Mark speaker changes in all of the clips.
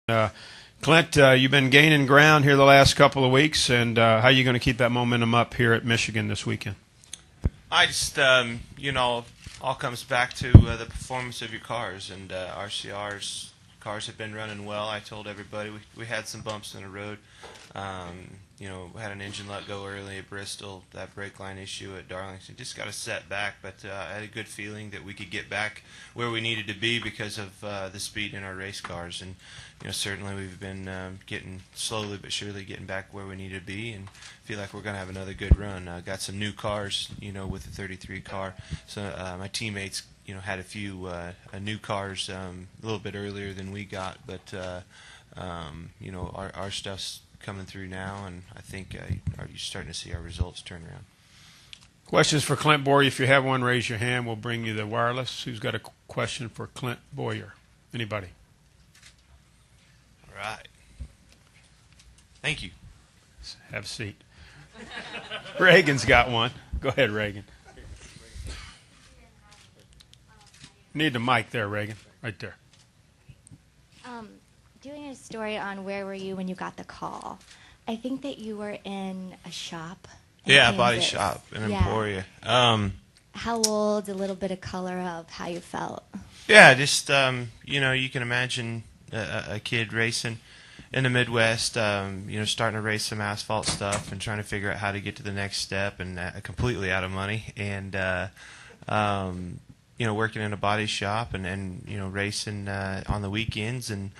Speaker 1: Uh, Clint, you've been gaining ground here the last couple of weeks, and how are you going to keep that momentum up here at Michigan this weekend?
Speaker 2: I just, all comes back to the performance of your cars, and RCR's cars have been running well. I told everybody we had some bumps in the road. We had an engine let go early at Bristol, that brake line issue at Darlington. Just got a setback, but I had a good feeling that we could get back where we needed to be because of the speed in our race cars. And certainly we've been getting slowly but surely getting back where we need to be, and feel like we're going to have another good run. Got some new cars, with the 33 car. So my teammates, had a few new cars a little bit earlier than we got, but our stuff's coming through now, and I think you're starting to see our results turn around.
Speaker 1: Questions for Clint Bowyer? If you have one, raise your hand. We'll bring you the wireless. Who's got a question for Clint Bowyer? Anybody?
Speaker 2: All right. Thank you.
Speaker 1: Have a seat. Reagan's got one. Go ahead, Reagan. Need the mic there, Reagan. Right there.
Speaker 3: Doing a story on where were you when you got the call. I think that you were in a shop.
Speaker 2: Yeah, a body shop in Emporia.
Speaker 3: How old? A little bit of color of how you felt.
Speaker 2: Yeah, just you can imagine a kid racing in the Midwest, starting to race some asphalt stuff and trying to figure out how to get to the next step, and completely out of money, and working in a body shop and racing on the weekends, and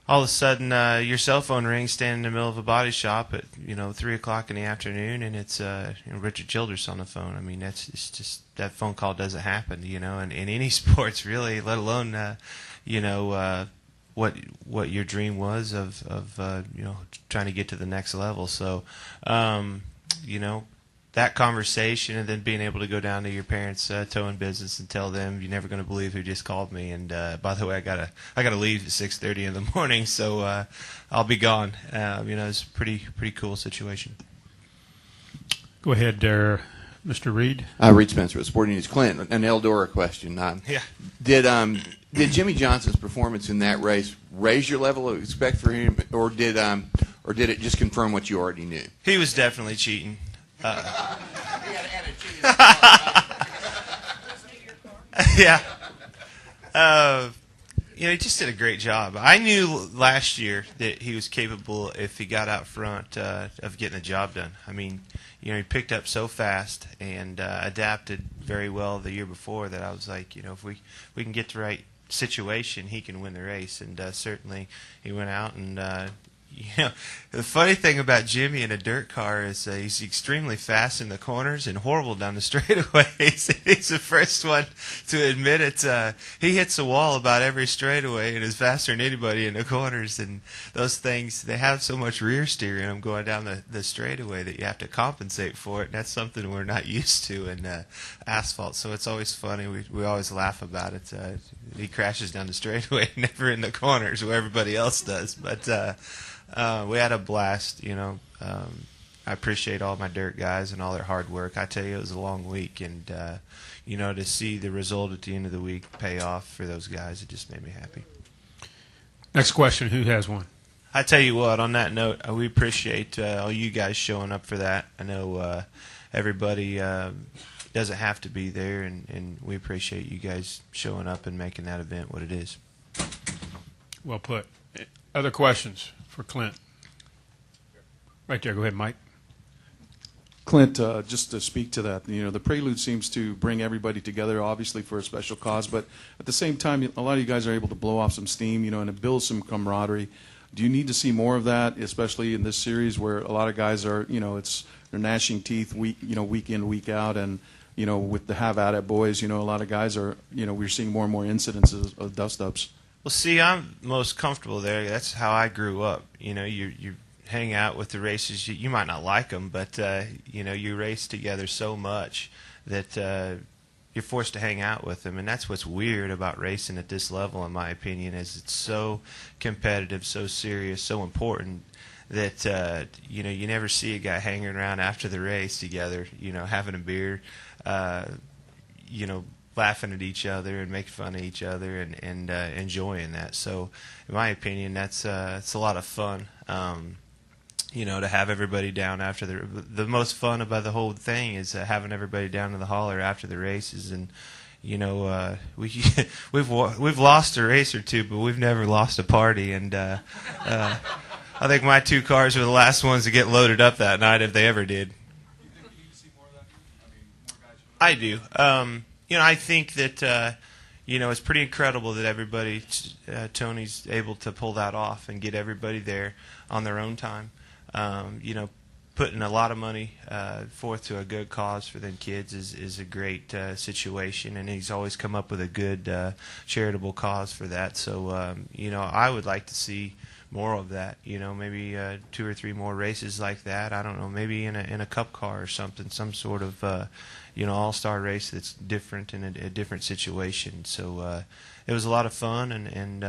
Speaker 2: all of a sudden your cell phone rings standing in the middle of a body shop at 3 o'clock in the afternoon, and it's Richard Childress on the phone. I mean, it's just that phone call doesn't happen, in any sports really, let alone what your dream was of trying to get to the next level. So that conversation, and then being able to go down to your parents' towing business and tell them you're never going to believe who just called me. And by the way, I gotta leave at 6:30 in the morning, so I'll be gone. It's a pretty cool situation.
Speaker 1: Go ahead, there, Mr. Reed.
Speaker 4: Reed Spencer with Sporting News. Clint, an Eldora question.
Speaker 2: Yeah.
Speaker 4: Did Jimmy Johnson's performance in that race raise your level of respect for him, or did it just confirm what you already knew?
Speaker 2: He was definitely cheating. Yeah. He just did a great job. I knew last year that he was capable if he got out front of getting the job done. I mean, he picked up so fast and adapted very well the year before that I was like, if we can get the right situation, he can win the race. And certainly he went out and the funny thing about Jimmy in a dirt car is he's extremely fast in the corners and horrible down the straightaways. He's the first one to admit it. He hits the wall about every straightaway and is faster than anybody in the corners. And those things, they have so much rear steer in them going down the straightaway that you have to compensate for it. And that's something we're not used to in asphalt. So it's always funny. We always laugh about it. He crashes down the straightaway, never in the corners where everybody else does. But we had a blast, I appreciate all my dirt guys and all their hard work. I tell you, it was a long week, and to see the result at the end of the week pay off for those guys, it just made me happy.
Speaker 1: Next question, who has one?
Speaker 2: I tell you what, on that note, we appreciate all you guys showing up for that. I know everybody doesn't have to be there, and we appreciate you guys showing up and making that event what it is.
Speaker 1: Well put. Other questions for Clint? Right there. Go ahead, Mike.
Speaker 5: Clint, just to speak to that, the Prelude seems to bring everybody together, obviously for a special cause, but at the same time, a lot of you guys are able to blow off some steam, and it builds some camaraderie. Do you need to see more of that, especially in this series where a lot of guys are, they're gnashing teeth week in, week out, and with the Have At It boys, a lot of guys are, we're seeing more and more incidences of dust-ups.
Speaker 2: Well, see, I'm most comfortable there. That's how I grew up. You hang out with the racers. You might not like them, but you race together so much that you're forced to hang out with them. And that's what's weird about racing at this level, in my opinion, is it's so competitive, so serious, so important that you never see a guy hanging around after the race together, having a beer, laughing at each other and making fun of each other and enjoying that. So, in my opinion, it's a lot of fun. To have everybody down after the most fun about the whole thing is having everybody down in the holler after the races, and we've lost a race or two, but we've never lost a party, and I think my 2 cars were the last ones to get loaded up that night if they ever did. I do. I think that it's pretty incredible that everybody, Tony's able to pull that off and get everybody there on their own time. Putting a lot of money forth to a good cause for them kids is a great situation, and he's always come up with a good charitable cause for that. So, I would like to see more of that. Maybe 2 or 3 more races like that. I don't know, maybe in a cup car or something, some sort of all-star race that's different in a different situation. So it was a lot of fun, and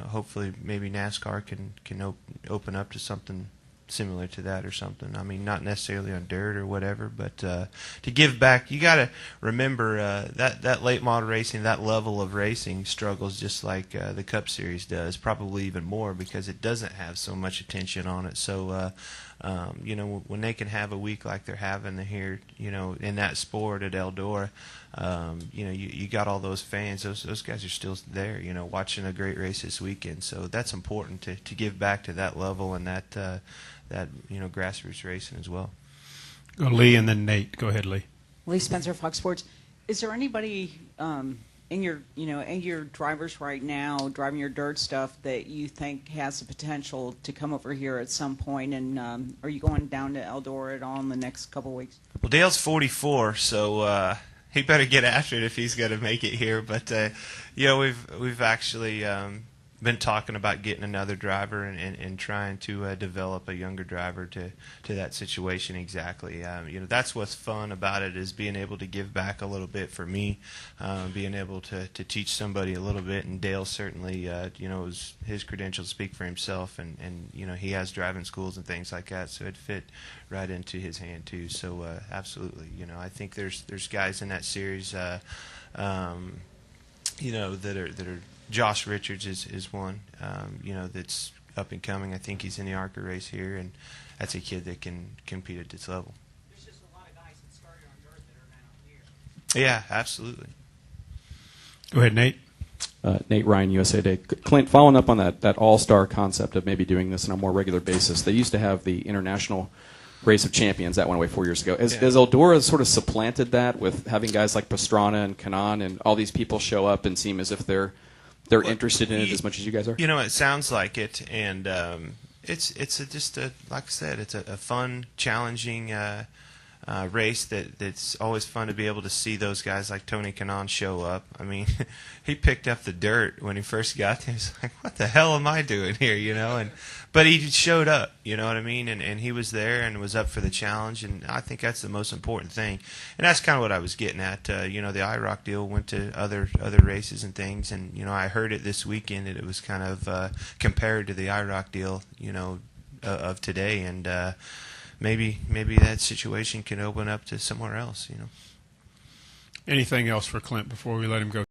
Speaker 2: hopefully maybe NASCAR can open up to something similar to that or something. I mean, not necessarily on dirt or whatever, but to give back. You got to remember that late model racing, that level of racing struggles just like the Cup Series does, probably even more because it doesn't have so much attention on it. So, when they can have a week like they're having here, in that sport at Eldora, you got all those fans. Those guys are still there, watching a great race this weekend. So that's important to give back to that level and that grassroots racing as well.
Speaker 1: Go Lee and then Nate. Go ahead, Lee.
Speaker 6: Lee Spencer, Fox Sports. Is there anybody in your drivers right now driving your dirt stuff that you think has the potential to come over here at some point? And are you going down to Eldora at all in the next couple of weeks?
Speaker 2: Well, Dale's 44, so he better get after it if he's going to make it here. But we've actually been talking about getting another driver and trying to develop a younger driver to that situation exactly. That's what's fun about it, is being able to give back a little bit for me, being able to teach somebody a little bit. And Dale certainly, his credentials speak for himself, and he has driving schools and things like that, so it fit right into his hand too. So absolutely, I think there's guys in that series, that are. Josh Richards is one, that's up and coming. I think he's in the ARCA race here, and that's a kid that can compete at this level.
Speaker 6: There's just a lot of guys that started on dirt that are now here.
Speaker 2: Yeah, absolutely.
Speaker 1: Go ahead, Nate.
Speaker 7: Nate Ryan, USA Today. Clint, following up on that all-star concept of maybe doing this on a more regular basis, they used to have the International Race of Champions. That went away 4 years ago. Has Eldora sort of supplanted that with having guys like Pastrana and Kanan and all these people show up and seem as if they're interested in it as much as you guys are?
Speaker 2: It sounds like it, and it's just like I said, it's a fun, challenging race that's always fun to be able to see those guys like Tony Kanaan show up. I mean, he picked up the dirt when he first got there. He's like, what the hell am I doing here, But he showed up, you know what I mean? And he was there and was up for the challenge, and I think that's the most important thing. And that's kind of what I was getting at. The IROC deal went to other races and things, and, I heard it this weekend that it was kind of compared to the IROC deal, of today, and maybe that situation can open up to somewhere else,
Speaker 1: Anything else for Clint before we let him go?